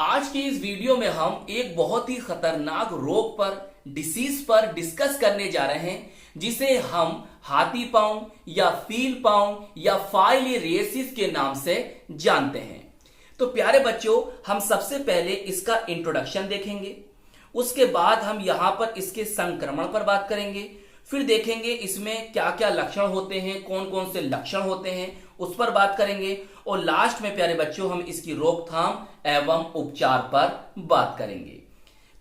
आज की इस वीडियो में हम एक बहुत ही खतरनाक रोग पर, डिसीज पर डिस्कस करने जा रहे हैं, जिसे हम हाथी पांव या फील पांव या फाइलेरियोसिस के नाम से जानते हैं। तो प्यारे बच्चों, हम सबसे पहले इसका इंट्रोडक्शन देखेंगे, उसके बाद हम यहां पर इसके संक्रमण पर बात करेंगे, फिर देखेंगे इसमें क्या क्या लक्षण होते हैं, कौन कौन से लक्षण होते हैं उस पर बात करेंगे, और लास्ट में प्यारे बच्चों हम इसकी रोकथाम एवं उपचार पर बात करेंगे।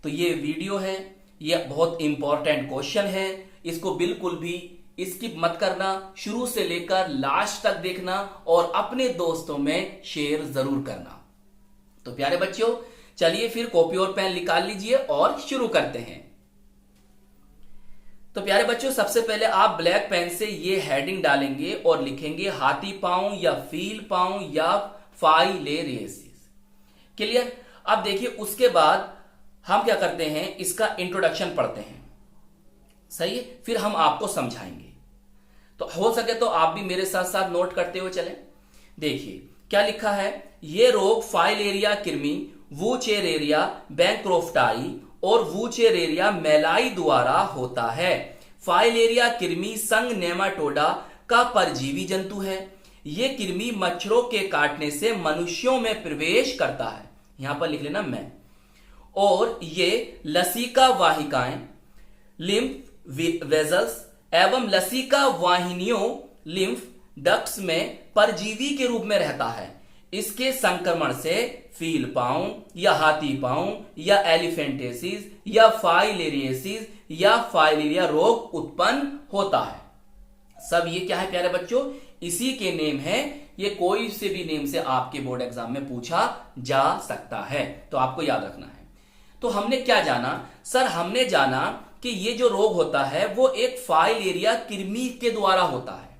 तो ये वीडियो है, ये बहुत इंपॉर्टेंट क्वेश्चन है, इसको बिल्कुल भी स्किप मत करना, शुरू से लेकर लास्ट तक देखना और अपने दोस्तों में शेयर जरूर करना। तो प्यारे बच्चों, चलिए फिर कॉपी और पेन निकाल लीजिए और शुरू करते हैं। तो प्यारे बच्चों, सबसे पहले आप ब्लैक पेन से ये हेडिंग डालेंगे और लिखेंगे हाथी पांव या फील पांव या फाइलेरियोसिस। क्लियर? अब देखिए, उसके बाद हम क्या करते हैं, इसका इंट्रोडक्शन पढ़ते हैं। सही है? फिर हम आपको समझाएंगे। तो हो सके तो आप भी मेरे साथ साथ नोट करते हुए चलें। देखिए क्या लिखा है, ये रोग फाइलेरिया कृमि, वुचेरेरिया बैंक्रोफ्टाई और वुचेरेरिया मेलाई द्वारा होता है। फाइलेरिया कृमि संघ नेमाटोडा का परजीवी जंतु है। यह कृमि मच्छरों के काटने से मनुष्यों में प्रवेश करता है, यहां पर लिख लेना मैं, और ये लसिका वाहिकाएं, लिम्फ वेजल्स एवं लसिका वाहिनियों, लिम्फ डक्ट्स में परजीवी के रूप में रहता है। इसके संक्रमण से फील पांव या हाथी पांव या एलिफेंटेसिस या फाइलेरियोसिस या फाइलेरिया रोग उत्पन्न होता है। सब ये क्या है प्यारे बच्चों, इसी के नेम है। ये कोई से भी नेम से आपके बोर्ड एग्जाम में पूछा जा सकता है, तो आपको याद रखना है। तो हमने क्या जाना सर? हमने जाना कि ये जो रोग होता है वो एक फाइलेरिया कृमि के द्वारा होता है।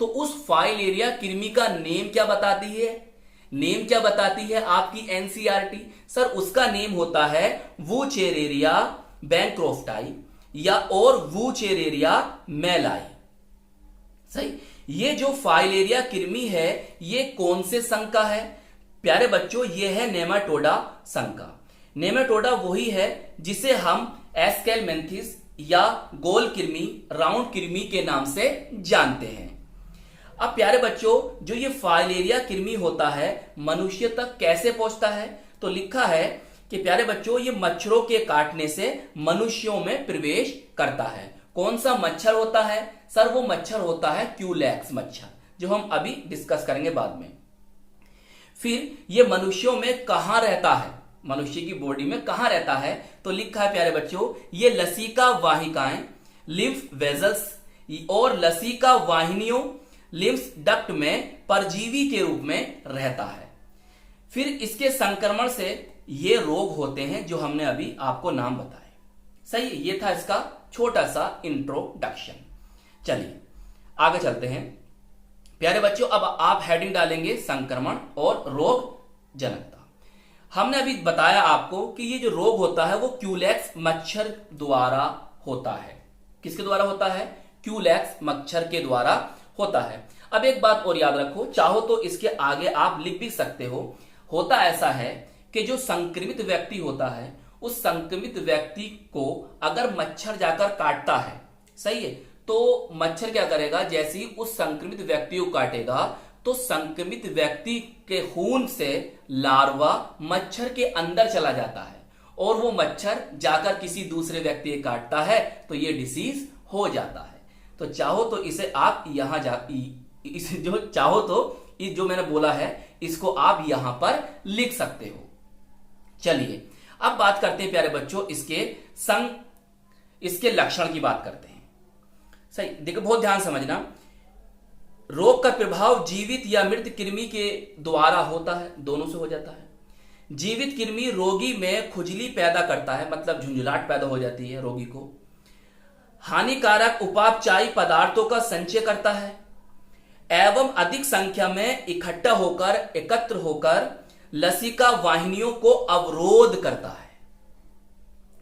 तो उस फाइलेरिया कृमि का नेम क्या बताती है? नेम क्या बताती है आपकी एनसीईआरटी? सर उसका नेम होता है वुचेरेरिया बैंक्रोफ्टाई या और वुचेरेरिया मेलाई। सही? ये जो फाइलेरिया कृमि है ये कौन से संघ का है प्यारे बच्चों? ये है नेमाटोडा संघ का। नेमाटोडा वही है जिसे हम एस्केलमेंथिस या गोल कृमि, राउंड कृमि के नाम से जानते हैं। अब प्यारे बच्चों, जो ये फाइलेरिया कृमि होता है मनुष्य तक कैसे पहुंचता है? तो लिखा है कि प्यारे बच्चों ये मच्छरों के काटने से मनुष्यों में प्रवेश करता है। कौन सा मच्छर होता है? सर वो मच्छर होता है क्यूलेक्स मच्छर, जो हम अभी डिस्कस करेंगे बाद में। फिर ये मनुष्यों में कहां रहता है, मनुष्य की बॉडी में कहां रहता है? तो लिखा है प्यारे बच्चों, ये लसिका वाहिकाएं, लिम्फ वेजल्स और लसिका वाहिनियों, लिम्फ डक्ट में परजीवी के रूप में रहता है। फिर इसके संक्रमण से ये रोग होते हैं जो हमने अभी आपको नाम बताए। सही है? ये था इसका छोटा सा इंट्रोडक्शन। चलिए आगे चलते हैं प्यारे बच्चों। अब आप हेडिंग डालेंगे संक्रमण और रोग जनकता। हमने अभी बताया आपको कि ये जो रोग होता है वो क्यूलेक्स मच्छर द्वारा होता है। किसके द्वारा होता है? क्यूलेक्स मच्छर के द्वारा होता है। अब एक बात और याद रखो, चाहो तो इसके आगे आप लिख भी सकते हो। होता ऐसा है कि जो संक्रमित व्यक्ति होता है उस संक्रमित व्यक्ति को अगर मच्छर जाकर काटता है, सही है, तो मच्छर क्या करेगा, जैसे ही उस संक्रमित व्यक्ति को काटेगा तो संक्रमित व्यक्ति के खून से लार्वा मच्छर के अंदर चला जाता है और वो मच्छर जाकर किसी दूसरे व्यक्ति को काटता है तो ये डिसीज हो जाता है। तो चाहो तो इसे आप यहां इसे जो चाहो तो इस जो मैंने बोला है इसको आप यहां पर लिख सकते हो। चलिए अब बात करते हैं प्यारे बच्चों इसके लक्षण की बात करते हैं। सही देखो, बहुत ध्यान समझना। रोग का प्रभाव जीवित या मृत कृमि के द्वारा होता है, दोनों से हो जाता है। जीवित कृमि रोगी में खुजली पैदा करता है, मतलब झुंझुलाहट पैदा हो जाती है रोगी को। हानिकारक उपापचयी पदार्थों का संचय करता है एवं अधिक संख्या में इकट्ठा होकर एकत्र होकर लसिका वाहिनियों को अवरोध करता है,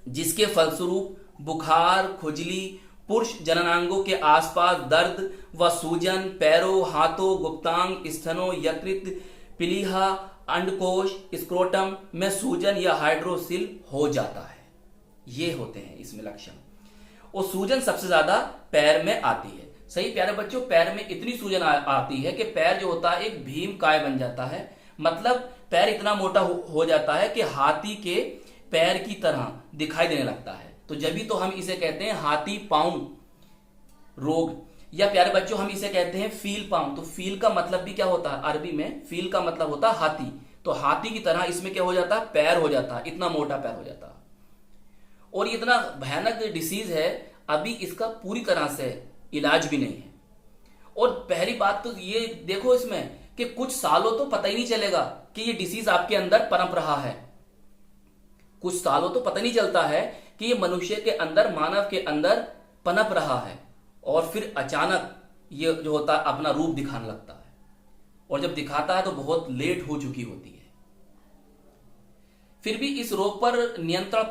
जिसके फलस्वरूप बुखार, खुजली, पुरुष जननांगों के आसपास दर्द व सूजन, पैरों, हाथों, गुप्तांग, स्तनों, यकृत, प्लीहा अंडकोश, स्क्रोटम में सूजन या हाइड्रोसिल हो जाता है। ये होते हैं इसमें लक्षण। और सूजन सबसे ज्यादा पैर में आती है। सही प्यारे बच्चों, पैर में इतनी सूजन आती है कि पैर जो होता है एक भीम काय बन जाता है। मतलब पैर इतना मोटा हो जाता है कि हाथी के पैर की तरह दिखाई देने लगता है। तो जब भी तो हम इसे कहते हैं हाथी पांव रोग, या प्यारे बच्चों हम इसे कहते हैं फील पांव। तो फील का मतलब भी क्या होता है, अरबी में फील का मतलब होता है हाथी। तो हाथी की तरह इसमें क्या हो जाता है, पैर हो जाता है, इतना मोटा पैर हो जाता है। और ये इतना भयानक डिसीज है, अभी इसका पूरी तरह से इलाज भी नहीं है। और पहली बात तो ये देखो इसमें कि कुछ सालों तो पता ही नहीं चलेगा कि ये डिसीज आपके अंदर पनप रहा है। कुछ सालों तो पता नहीं चलता है कि ये मनुष्य के अंदर, मानव के अंदर पनप रहा है। और फिर अचानक ये जो होता है अपना रूप दिखाने लगता है। और जब दिखाता है तो बहुत लेट हो चुकी होती है। फिर भी इस रोग पर नियंत्रण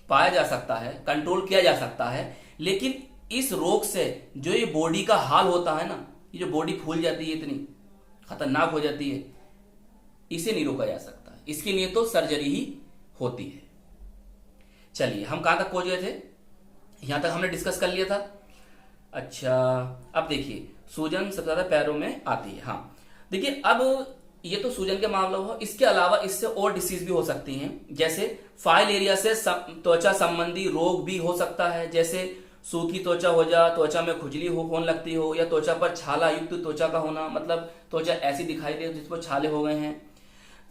पाया जा सकता है, कंट्रोल किया जा सकता है। लेकिन इस रोग से जो ये बॉडी का हाल होता है ना, ये जो बॉडी फूल जाती है, इतनी खतरनाक हो जाती है, इसे नहीं रोका जा सकता। इसके लिए तो सर्जरी ही होती है। चलिए, हम कहां तक पहुंच गए थे? यहां तक हमने डिस्कस कर लिया था। अच्छा, अब देखिए, सूजन सबसे ज्यादा पैरों में आती है। हाँ देखिए, अब ये तो सूजन के मामला हुआ। इसके अलावा इससे और डिसीज भी हो सकती हैं। जैसे फाइल एरिया से त्वचा संबंधी रोग भी हो सकता है। जैसे सूखी त्वचा हो जा, त्वचा में खुजली होने लगती हो, या त्वचा पर छाला युक्त त्वचा का होना, मतलब त्वचा ऐसी दिखाई दे जिस पर छाले हो गए हैं,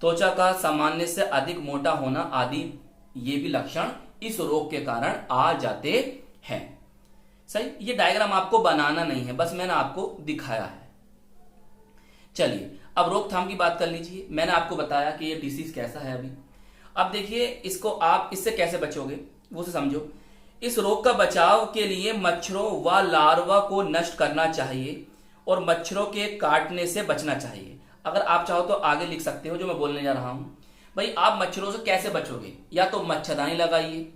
त्वचा का सामान्य से अधिक मोटा होना आदि, ये भी लक्षण इस रोग के कारण आ जाते हैं। सही, ये डायग्राम आपको बनाना नहीं है, बस मैंने आपको दिखाया है। चलिए, अब रोकथाम की बात कर लीजिए। मैंने आपको बताया कि ये डिसीज कैसा है अभी। अब देखिए, इसको आप इससे कैसे बचोगे वो से समझो। इस रोग का बचाव के लिए मच्छरों व लार्वा को नष्ट करना चाहिए और मच्छरों के काटने से बचना चाहिए। अगर आप चाहो तो आगे लिख सकते हो जो मैं बोलने जा रहा हूं। भाई, आप मच्छरों से कैसे बचोगे? या तो मच्छरदानी लगाइए,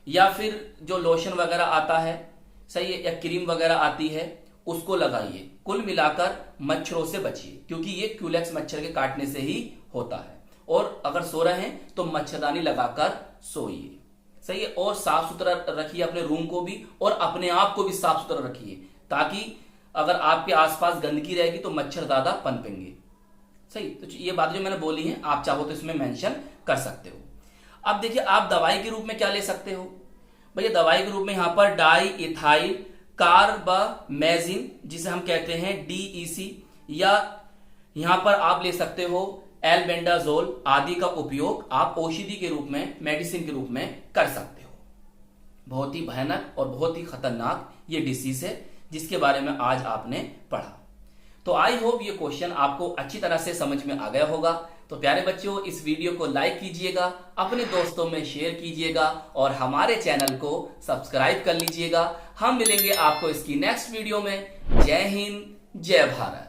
या फिर जो लोशन वगैरह आता है, सही है, या क्रीम वगैरह आती है, उसको लगाइए। कुल मिलाकर मच्छरों से बचिए, क्योंकि ये क्यूलेक्स मच्छर के काटने से ही होता है। और अगर सो रहे हैं तो मच्छरदानी लगाकर सोइए। सही है, और साफ सुथरा रखिए अपने रूम को भी, और अपने आप को भी साफ सुथरा रखिए, ताकि अगर आपके आसपास गंदगी रहेगी तो मच्छर ज्यादा पनपेंगे। सही, तो ये बात जो मैंने बोली है, आप चाहो तो इसमें मेंशन कर सकते हो। अब देखिए, आप दवाई के रूप में क्या ले सकते हो? भैया, दवाई के रूप में यहां पर डाई इथाइल कार्बामेजिन, जिसे हम कहते हैं DEC, या यहां पर आप ले सकते हो एल्बेंडाजोल आदि का उपयोग आप औषधि के रूप में, मेडिसिन के रूप में कर सकते हो। बहुत ही भयानक और बहुत ही खतरनाक ये डिसीज है जिसके बारे में आज आपने पढ़ा। तो आई होप ये क्वेश्चन आपको अच्छी तरह से समझ में आ गया होगा। तो प्यारे बच्चों, इस वीडियो को लाइक कीजिएगा, अपने दोस्तों में शेयर कीजिएगा और हमारे चैनल को सब्सक्राइब कर लीजिएगा। हम मिलेंगे आपको इसकी नेक्स्ट वीडियो में। जय हिंद, जय भारत।